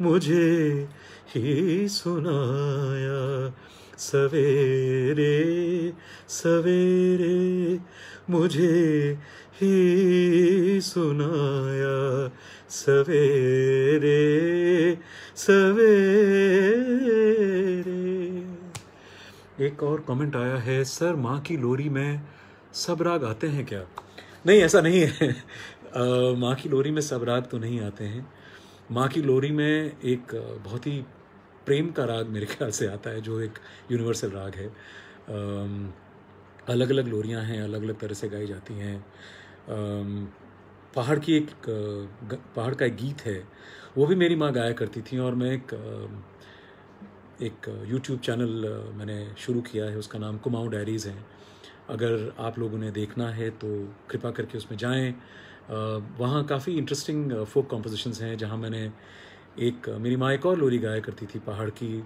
मुझे ही सुनाया सवेरे सवेरे, मुझे ही सुनाया सवेरे सवेरे। एक और कमेंट आया है, सर माँ की लोरी में सब राग आते हैं क्या? नहीं, ऐसा नहीं है। माँ की लोरी में सब राग तो नहीं आते हैं। माँ की लोरी में एक बहुत ही प्रेम का राग मेरे ख्याल से आता है, जो एक यूनिवर्सल राग है। अलग अलग लोरियाँ हैं, अलग अलग तरह से गाई जाती हैं। पहाड़ का एक गीत है, वो भी मेरी माँ गाया करती थी, और मैं एक यूट्यूब चैनल मैंने शुरू किया है, उसका नाम कुमाऊँ डायरीज़ है। अगर आप लोगों ने देखना है तो कृपा करके उसमें जाएं। वहाँ काफ़ी इंटरेस्टिंग फोक कॉम्पोजिशंस हैं, जहाँ मैंने मेरी माँ एक और लोरी गाया करती थी पहाड़ की,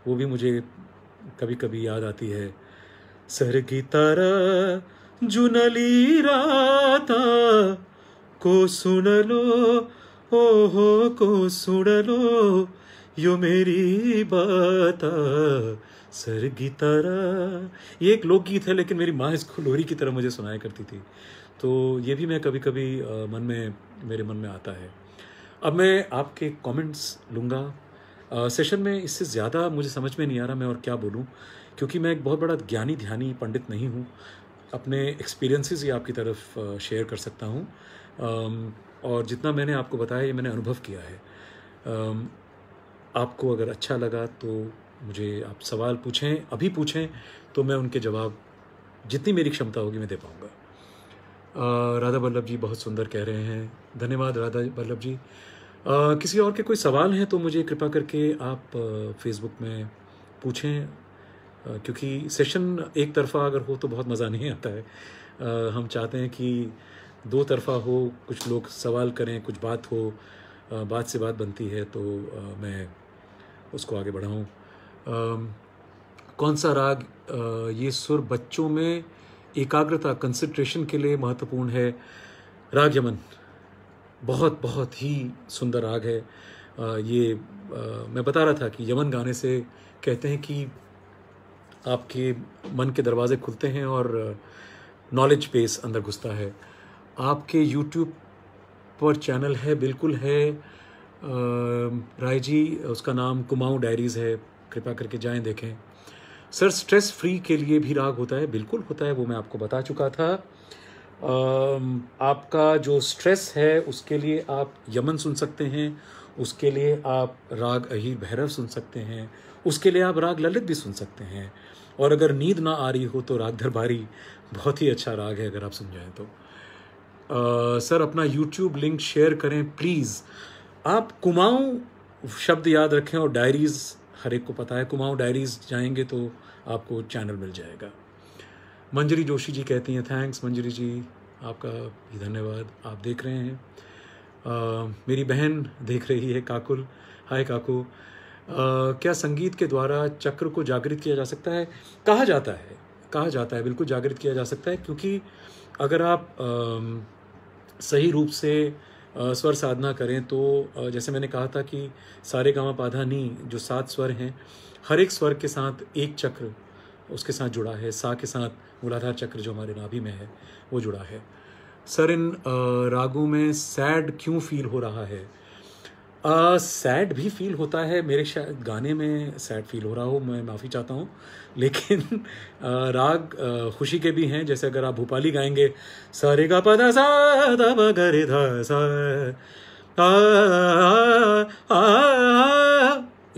वो भी मुझे कभी कभी याद आती है। सरगी तारा जुनली राता को सुन लो, ओहो को सुन लो, यो मेरी बाता सरगी तारा। ये एक लोकगीत है, लेकिन मेरी माँ इसको लोरी की तरह मुझे सुनाया करती थी, तो ये भी मैं कभी कभी मेरे मन में आता है। अब मैं आपके कमेंट्स लूँगा सेशन में। इससे ज़्यादा मुझे समझ में नहीं आ रहा मैं और क्या बोलूँ, क्योंकि मैं एक बहुत बड़ा ज्ञानी ध्यानी पंडित नहीं हूँ। अपने एक्सपीरियंसेस ही आपकी तरफ शेयर कर सकता हूँ, और जितना मैंने आपको बताया ये मैंने अनुभव किया है। आपको अगर अच्छा लगा तो मुझे आप सवाल पूछें, अभी पूछें, तो मैं उनके जवाब जितनी मेरी क्षमता होगी मैं दे पाऊँगा। राधा वल्लभ जी बहुत सुंदर कह रहे हैं, धन्यवाद राधा वल्लभ जी। किसी और के कोई सवाल हैं तो मुझे कृपा करके आप फेसबुक में पूछें, क्योंकि सेशन एक तरफ़ा अगर हो तो बहुत मज़ा नहीं आता है। हम चाहते हैं कि दो तरफ़ा हो, कुछ लोग सवाल करें, कुछ बात हो, बात से बात बनती है, तो मैं उसको आगे बढ़ाऊँ। कौन सा राग ये सुर बच्चों में एकाग्रता कंसंट्रेशन के लिए महत्वपूर्ण है? राग यमन बहुत बहुत ही सुंदर राग है। मैं बता रहा था कि यमन गाने से कहते हैं कि आपके मन के दरवाजे खुलते हैं और नॉलेज बेस अंदर घुसता है। आपके यूट्यूब पर चैनल है, बिल्कुल है राय जी, उसका नाम कुमाऊँ डायरीज़ है, कृपा करके जाएं देखें। सर स्ट्रेस फ्री के लिए भी राग होता है? बिल्कुल होता है, वो मैं आपको बता चुका था। आपका जो स्ट्रेस है उसके लिए आप यमन सुन सकते हैं, उसके लिए आप राग अहीर भैरव सुन सकते हैं, उसके लिए आप राग ललित भी सुन सकते हैं, और अगर नींद ना आ रही हो तो राग दरबारी बहुत ही अच्छा राग है, अगर आप सुन जाएं तो। सर अपना यूट्यूब लिंक शेयर करें प्लीज़। आप कुमाऊँ शब्द याद रखें और डायरीज़ हर एक को पता है, कुमाऊँ डायरीज़ जाएंगे तो आपको चैनल मिल जाएगा। मंजरी जोशी जी कहती हैं थैंक्स मंजरी जी, आपका भी धन्यवाद, आप देख रहे हैं। मेरी बहन देख रही है काकुल, हाय काकू। क्या संगीत के द्वारा चक्र को जागृत किया जा सकता है? कहा जाता है बिल्कुल जागृत किया जा सकता है, क्योंकि अगर आप सही रूप से स्वर साधना करें तो जैसे मैंने कहा था कि सारे गामा पाधा नी जो 7 स्वर हैं, हर एक स्वर के साथ एक चक्र उसके साथ जुड़ा है। सा के साथ मूलाधार चक्र जो हमारे नाभि में है वो जुड़ा है। सर इन रागों में सैड क्यों फील हो रहा है? सैड भी फील होता है, मेरे शायद गाने में सैड फील हो रहा हो, मैं माफ़ी चाहता हूँ, लेकिन राग खुशी के भी हैं। जैसे अगर आप भोपाली गाएंगे, सा रे गा पा धा सा धा प ग रे धा सा,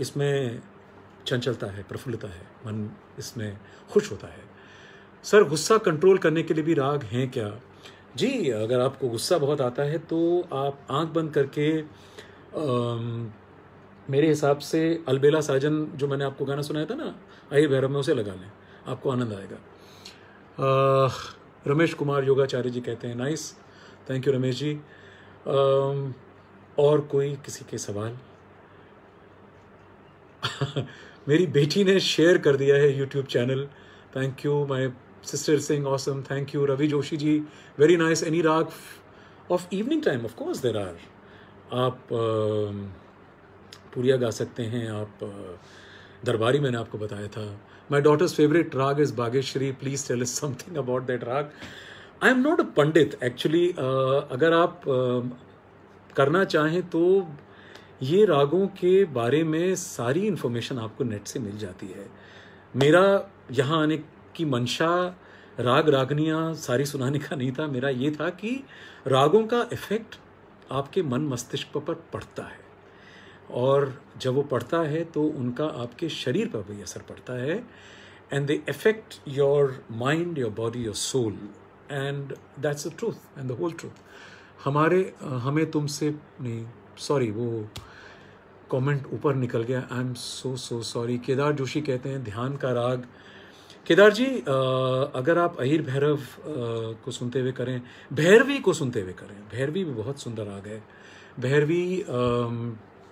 इसमें चंचलता है, प्रफुल्लता है, मन इसमें खुश होता है। सर गुस्सा कंट्रोल करने के लिए भी राग हैं क्या? जी, अगर आपको गुस्सा बहुत आता है तो आप आंख बंद करके मेरे हिसाब से अलबेला साजन जो मैंने आपको गाना सुनाया था ना अहिर भैरव में, उसे लगा लें, आपको आनंद आएगा। रमेश कुमार योगाचार्य जी कहते हैं nice, thank you Ramesh ji. और कोई किसी के सवाल? मेरी बेटी ने शेयर कर दिया है YouTube channel, thank you my sister sing, awesome, thank you. Ravi Joshi ji, very nice. Any raag of evening time? Of course there are. आप पुरिया गा सकते हैं, आप दरबारी मैंने आपको बताया था। My daughter's favourite raag is Bageshwari, please tell us something about that raag. I am not a pandit actually. अगर आप करना चाहें तो ये रागों के बारे में सारी इन्फॉर्मेशन आपको नेट से मिल जाती है। मेरा यहाँ आने की मंशा राग रागनियाँ सारी सुनाने का नहीं था, मेरा ये था कि रागों का इफेक्ट आपके मन मस्तिष्क पर पड़ता है, और जब वो पड़ता है तो उनका आपके शरीर पर भी असर पड़ता है, and they affect your mind, your body, your soul, and that's the truth and the whole truth. हमें तुमसे नहीं, सॉरी वो कमेंट ऊपर निकल गया, I am so sorry. Kedar Joshi कहते हैं ध्यान का राग। केदार जी, अगर आप अहिर भैरव को सुनते हुए करें, भैरवी को सुनते हुए करें, भैरवी भी बहुत सुंदर राग है। भैरवी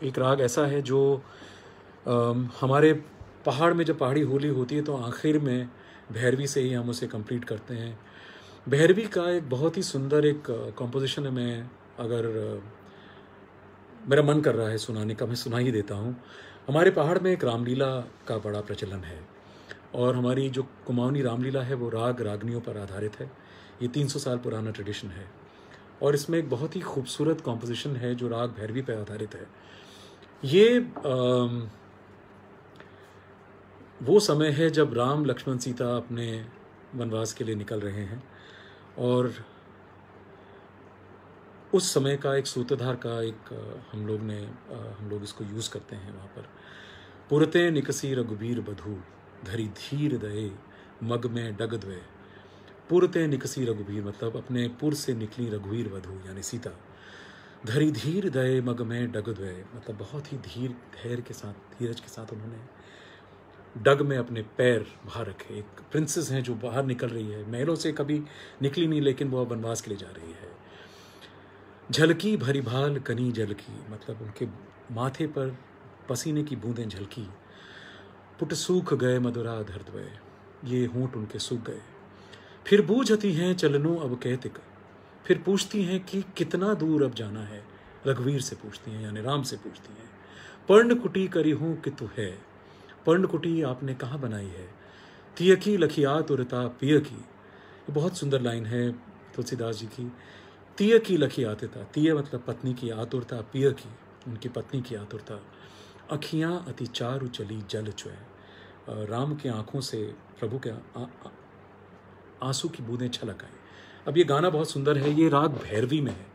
एक राग ऐसा है जो हमारे पहाड़ में जब पहाड़ी होली होती है तो आखिर में भैरवी से ही हम उसे कंप्लीट करते हैं। भैरवी का एक बहुत ही सुंदर एक कॉम्पोजिशन है, मैं अगर मेरा मन कर रहा है सुनाने का, मैं सुना ही देता हूँ। हमारे पहाड़ में एक रामलीला का बड़ा प्रचलन है, और हमारी जो कुमाऊनी रामलीला है वो राग रागनियों पर आधारित है। ये 300 साल पुराना ट्रेडिशन है, और इसमें एक बहुत ही खूबसूरत कॉम्पोजिशन है जो राग भैरवी पर आधारित है। ये वो समय है जब राम लक्ष्मण सीता अपने वनवास के लिए निकल रहे हैं, और उस समय का एक सूत्रधार का एक हम लोग इसको यूज़ करते हैं वहाँ पर। पुरते निकसी रघुबीर बधू, धरी धीर दये मग में डग द्वे। पुरते निकसी रघुबीर मतलब अपने पुर से निकली रघुवीर वधू यानी सीता। धरी धीर दये मग में डग द्वे मतलब बहुत ही धैर्य के साथ, धीरज के साथ उन्होंने डग में अपने पैर बाहर रखे। एक प्रिंसेस हैं जो बाहर निकल रही है, महलों से कभी निकली नहीं, लेकिन वो वनवास के लिए जा रही है। झलकी भरी भाल कनी झलकी मतलब उनके माथे पर पसीने की बूंदें झलकी। पुट सूख गए मधुरा धरद्वय, ये होंठ उनके सूख गए। फिर बूझती हैं चलनों अब कहतिक, फिर पूछती हैं कि कितना दूर अब जाना है। रघुवीर से पूछती हैं यानी राम से पूछती हैं। पर्णकुटी करी हूँ कि तू है, पर्णकुटी आपने कहाँ बनाई है। तियकी लखिया तुरता पिय की, ये बहुत सुंदर लाइन है तुलसीदास जी की। तिय की लखी आतुरता, तिय मतलब पत्नी की आतुरता, पिय की उनकी पत्नी की आतुरता। अखियाँ अति चारु चली जल चुए, राम की आंखों से प्रभु के आंसू की बूंदें छलक आई। अब ये गाना बहुत सुंदर है, ये राग भैरवी में है।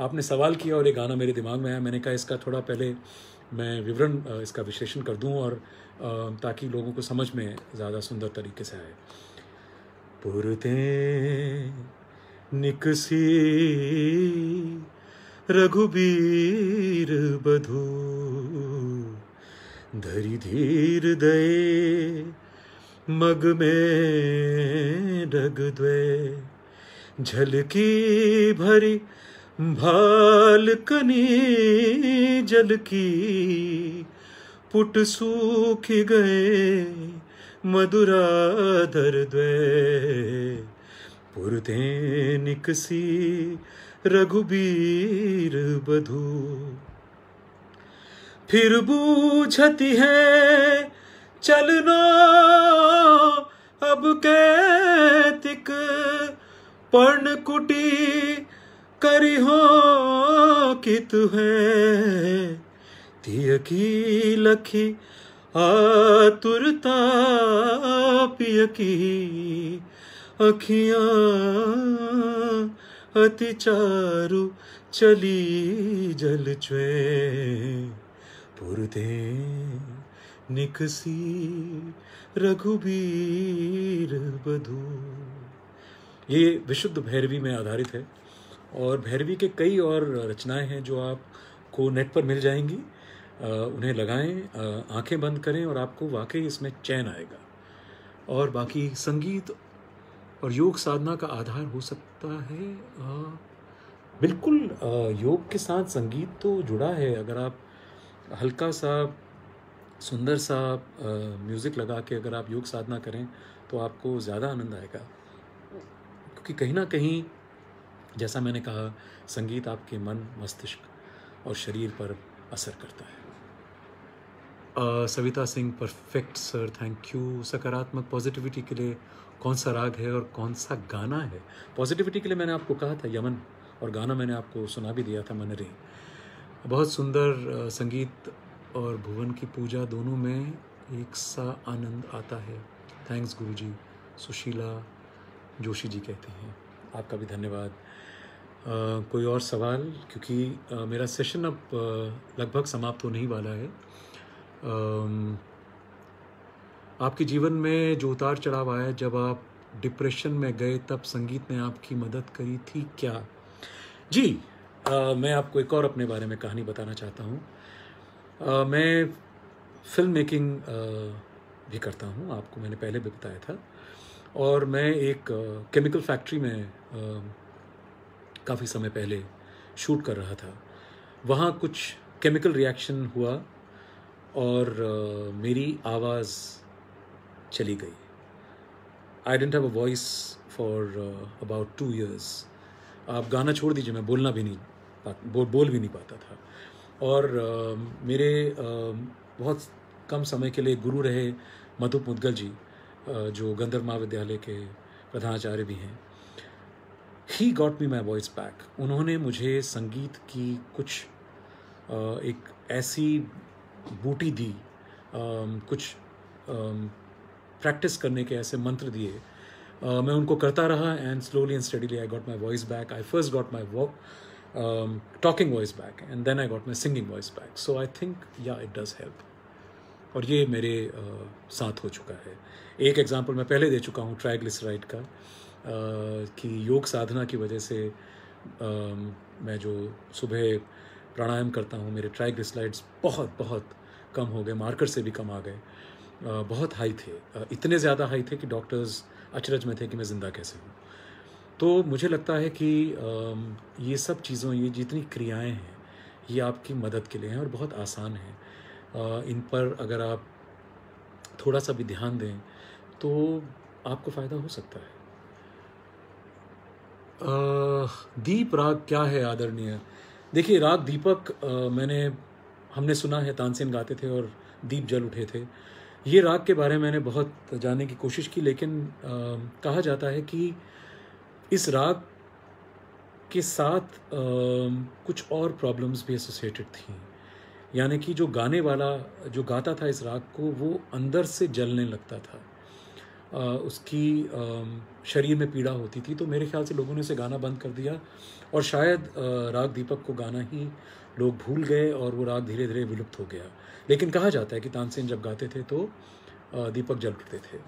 आपने सवाल किया और ये गाना मेरे दिमाग में आया, मैंने कहा इसका थोड़ा पहले मैं विवरण इसका विश्लेषण कर दूं, और ताकि लोगों को समझ में ज़्यादा सुंदर तरीके से आए। पुरते निकसी रघुबीर बधू, धरी धीर दये मग में डग द्वे। झलकी भरी भाल कनी जलकी, पुट सूख गए मधुरा धर द्वे। पुरते निकसी रघुबीर बधू, फिर बूझती है चलना अब कैतिक। पर्णकुटी करी हो कि तू है, तिय की लखी आतुरता पिय की अखियां अति चारु चली जल च्वे पुरते निकसी रघुबीर बधू। ये विशुद्ध भैरवी में आधारित है और भैरवी के कई और रचनाएं हैं जो आपको नेट पर मिल जाएंगी। उन्हें लगाएं, आंखें बंद करें और आपको वाकई इसमें चैन आएगा। और बाकी संगीत और योग साधना का आधार हो सकता है, बिल्कुल योग के साथ संगीत तो जुड़ा है। अगर आप हल्का सा सुंदर सा म्यूज़िक लगा के अगर आप योग साधना करें तो आपको ज़्यादा आनंद आएगा, क्योंकि कहीं ना कहीं जैसा मैंने कहा, संगीत आपके मन, मस्तिष्क और शरीर पर असर करता है। Savita Singh, perfect sir, thank you. सकारात्मक पॉजिटिविटी के लिए कौन सा राग है और कौन सा गाना है? पॉजिटिविटी के लिए मैंने आपको कहा था यमन, और गाना मैंने आपको सुना भी दिया था, मनरे। बहुत सुंदर संगीत और भुवन की पूजा दोनों में एक सा आनंद आता है। थैंक्स गुरुजी। सुशीला जोशी जी कहती हैं, आपका भी धन्यवाद। कोई और सवाल? क्योंकि मेरा सेशन अब लगभग समाप्त होने ही वाला है। आपके जीवन में जो उतार चढ़ाव आया, जब आप डिप्रेशन में गए, तब संगीत ने आपकी मदद करी थी क्या? जी, मैं आपको एक और अपने बारे में कहानी बताना चाहता हूँ। मैं फिल्म मेकिंग भी करता हूँ, आपको मैंने पहले भी बताया था। और मैं एक केमिकल फैक्ट्री में काफ़ी समय पहले शूट कर रहा था। वहाँ कुछ केमिकल रिएक्शन हुआ और मेरी आवाज़ चली गई। I don't have a voice for about 2 years। आप गाना छोड़ दीजिए, मैं बोलना भी नहीं बोल भी नहीं पाता था। और मेरे बहुत कम समय के लिए गुरु रहे मधुप मुदगल जी, जो गंधर्व महाविद्यालय के प्रधानाचार्य भी हैं। He got me my voice back. उन्होंने मुझे संगीत की कुछ एक ऐसी बूटी दी, कुछ प्रैक्टिस करने के ऐसे मंत्र दिए। मैं उनको करता रहा and slowly and steadily I got my voice back. I first got my talking voice back and then I got my singing voice back. So I think yeah it does help, और ये मेरे साथ हो चुका है। एक example मैं पहले दे चुका हूँ ट्राइग्लिसराइड का, कि योग साधना की वजह से मैं जो सुबह प्राणायाम करता हूँ, मेरे ट्राइग्लिसराइड्स बहुत बहुत कम हो गए, मार्कर से भी कम आ गए। बहुत हाई थे, इतने ज़्यादा हाई थे कि डॉक्टर्स अचरज में थे कि मैं ज़िंदा कैसे हूँ। तो मुझे लगता है कि ये सब चीज़ों, ये जितनी क्रियाएं हैं, ये आपकी मदद के लिए हैं और बहुत आसान हैं। इन पर अगर आप थोड़ा सा भी ध्यान दें तो आपको फ़ायदा हो सकता है। दीप राग क्या है आदरणीय? देखिए, राग दीपक हमने सुना है, तानसेन गाते थे और दीप जल उठे थे। ये राग के बारे में मैंने बहुत जानने की कोशिश की, लेकिन कहा जाता है कि इस राग के साथ कुछ और प्रॉब्लम्स भी एसोसिएटेड थी। यानी कि जो गाने वाला जो गाता था इस राग को, वो अंदर से जलने लगता था, उसकी शरीर में पीड़ा होती थी। तो मेरे ख्याल से लोगों ने इसे गाना बंद कर दिया और शायद राग दीपक को गाना ही लोग भूल गए और वो राग धीरे धीरे विलुप्त हो गया। लेकिन कहा जाता है कि तानसेन जब गाते थे तो दीपक जल उठते थे।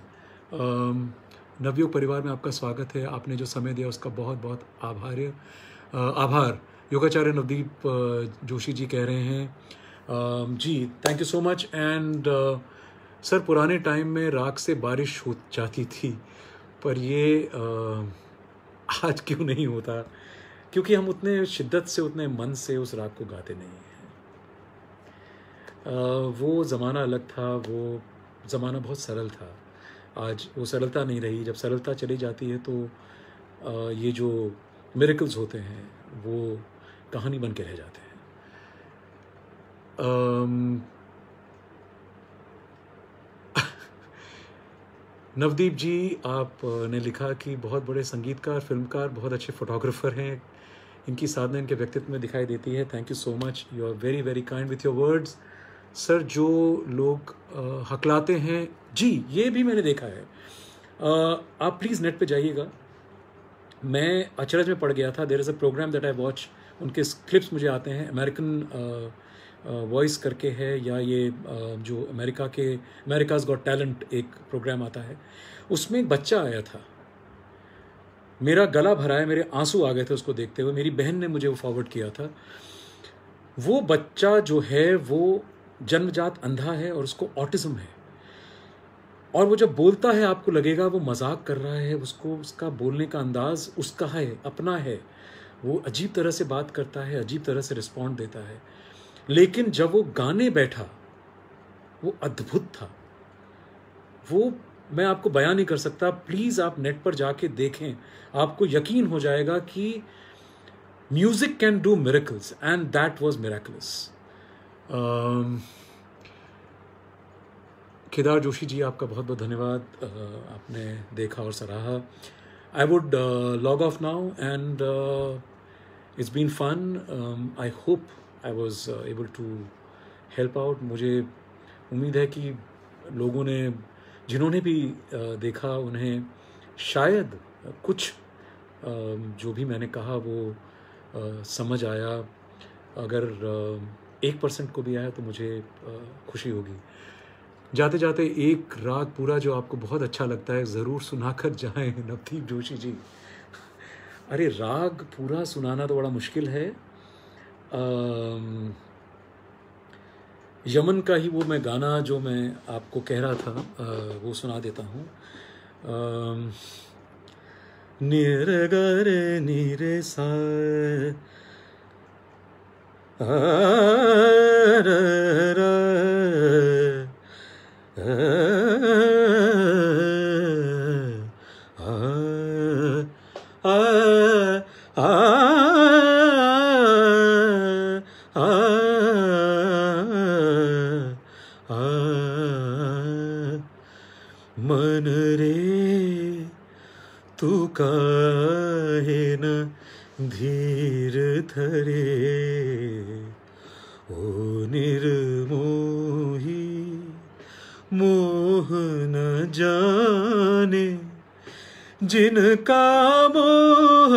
नवयुग परिवार में आपका स्वागत है। आपने जो समय दिया उसका बहुत बहुत आभार। योगाचार्य नवदीप जोशी जी कह रहे हैं ji, thank you so much. And sir, पुराने टाइम में राग से बारिश हो जाती थी, पर ये आज क्यों नहीं होता? क्योंकि हम उतने शिद्दत से, उतने मन से उस राग को गाते नहीं हैं। वो ज़माना अलग था, वो ज़माना बहुत सरल था। आज वो सरलता नहीं रही। जब सरलता चली जाती है तो ये जो मिरेकल्स होते हैं वो कहानी बन के रह जाते हैं। नवदीप जी, आपने लिखा कि बहुत बड़े संगीतकार, फिल्मकार, बहुत अच्छे फोटोग्राफर हैं। इनकी साधना इनके व्यक्तित्व में दिखाई देती है। Thank you so much, you are very very kind with your words. Sir, जो लोग हकलाते हैं, जी ये भी मैंने देखा है। आप प्लीज़ नेट पे जाइएगा। मैं अचरज में पड़ गया था। There is a program that I watch, उनके क्लिप्स मुझे आते हैं, अमेरिकन वॉइस करके है, या ये जो अमेरिकाज़ गॉट टैलेंट एक प्रोग्राम आता है, उसमें एक बच्चा आया था। मेरा गला भरा है, मेरे आंसू आ गए थे उसको देखते हुए। मेरी बहन ने मुझे वो फॉरवर्ड किया था। वो बच्चा जो है वो जन्मजात अंधा है और उसको ऑटिज्म है, और वो जब बोलता है आपको लगेगा वो मजाक कर रहा है। उसको उसका बोलने का अंदाज उसका है, अपना है। वो अजीब तरह से बात करता है, अजीब तरह से रिस्पॉन्ड देता है। लेकिन जब वो गाने बैठा, वो अद्भुत था। वो मैं आपको बयान नहीं कर सकता। प्लीज़ आप नेट पर जाके देखें, आपको यकीन हो जाएगा कि music can do miracles, and that was miraculous. Kedar Joshi ji, आपका बहुत बहुत धन्यवाद, आपने देखा और सराहा। I would log off now, and it's been fun. I hope I was able to help out. मुझे उम्मीद है कि लोगों ने, जिन्होंने भी देखा, उन्हें शायद कुछ जो भी मैंने कहा वो समझ आया। अगर 1% को भी आया तो मुझे खुशी होगी। जाते जाते एक राग पूरा जो आपको बहुत अच्छा लगता है ज़रूर सुनाकर जाएं, नवदीप जोशी जी। अरे राग पूरा सुनाना तो बड़ा मुश्किल है। यमन का ही वो मैं गाना जो मैं आपको कह रहा था वो सुना देता हूँ। नीरे गरे नीरे सा मन रे तू काहे न धीर धरे, ओ निर्मोही मोह न जाने, जिनका मोह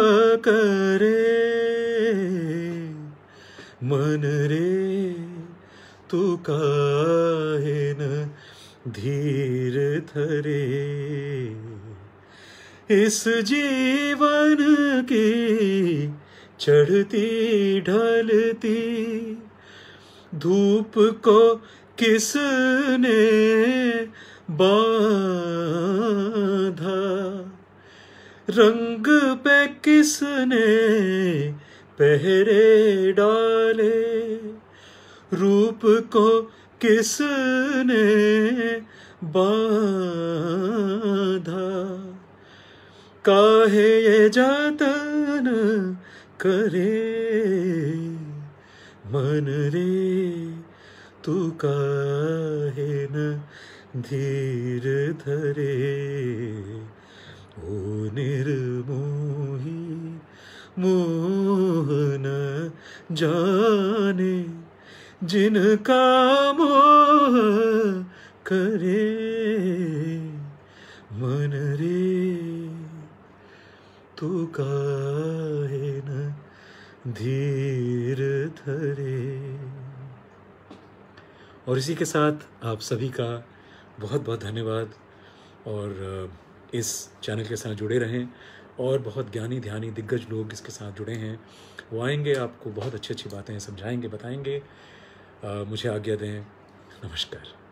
करे। मन रे तू काहे न धीर धरे, इस जीवन की चढ़ती ढलती धूप को किसने बांधा, रंग पे किसने पहरे डाले, रूप को किसने बांधा, काहे ये जतन करे। मन रे तू काहे न धीर धरे, ओ निर्मोही मोह न जाने, जिनका मोह करे। मन रे तू काहे न धीर धरे। और इसी के साथ आप सभी का बहुत बहुत धन्यवाद, और इस चैनल के साथ जुड़े रहें। और बहुत ज्ञानी ध्यानी दिग्गज लोग इसके साथ जुड़े हैं, वो आएंगे, आपको बहुत अच्छी अच्छी बातें समझाएंगे, बताएंगे। मुझे आज्ञा दें। नमस्कार।